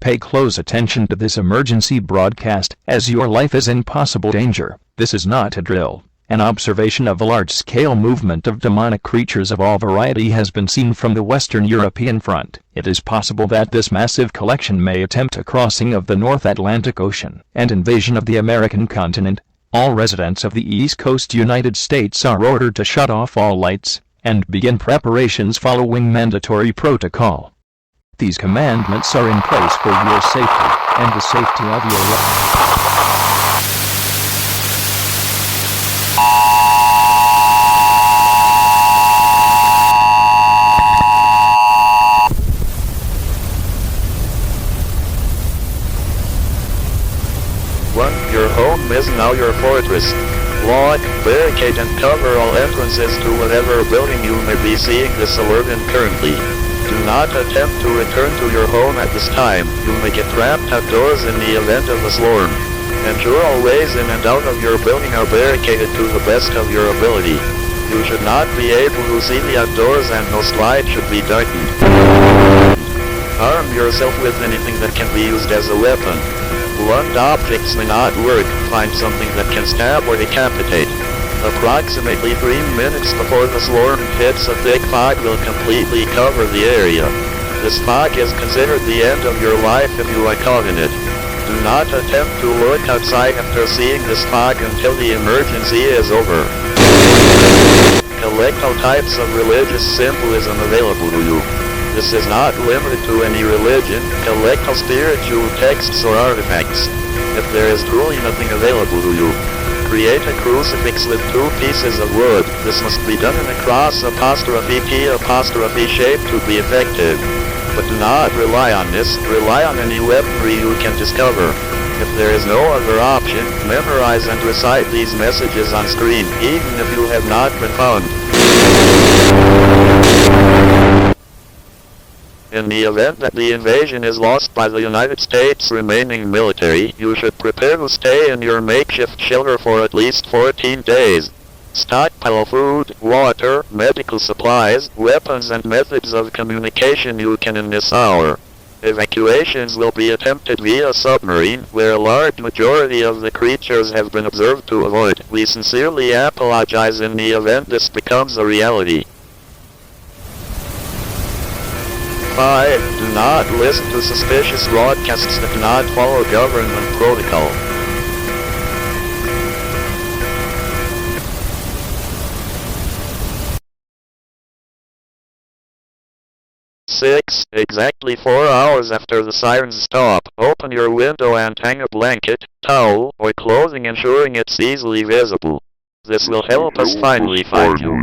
Pay close attention to this emergency broadcast, as your life is in possible danger. This is not a drill. An observation of a large-scale movement of demonic creatures of all variety has been seen from the Western European front. It is possible that this massive collection may attempt a crossing of the North Atlantic Ocean and invasion of the American continent. All residents of the East Coast United States are ordered to shut off all lights and begin preparations following mandatory protocol. These commandments are in place for your safety and the safety of your Your home is now your fortress. Lock, barricade and cover all entrances to whatever building you may be seeing this alert in currently. Do not attempt to return to your home at this time. You may get trapped outdoors in the event of a storm. Ensure all ways in and out of your building are barricaded to the best of your ability. You should not be able to see the outdoors and no slide should be darkened. Arm yourself with anything that can be used as a weapon. Blunt objects may not work. Find something that can stab or decapitate. Approximately 3 minutes before the storm hits, a thick fog will completely cover the area. This fog is considered the end of your life if you are caught in it. Do not attempt to look outside after seeing this fog until the emergency is over. Collect all types of religious symbolism available to you. This is not limited to any religion. Collect all spiritual texts or artifacts. If there is truly nothing available to you, create a crucifix with 2 pieces of wood. This must be done in a cross ''T' shape to be effective. But do not rely on this. Rely on any weaponry you can discover. If there is no other option, memorize and recite these messages on screen, even if you have not been found. In the event that the invasion is lost by the United States remaining military, you should prepare to stay in your makeshift shelter for at least 14 days. Stockpile food, water, medical supplies, weapons and methods of communication you can in this hour. Evacuations will be attempted via submarine, where a large majority of the creatures have been observed to avoid. We sincerely apologize in the event this becomes a reality. 5. Do not listen to suspicious broadcasts that do not follow government protocol. 6. Exactly 4 hours after the sirens stop, open your window and hang a blanket, towel, or clothing ensuring it's easily visible. This will help us finally find you.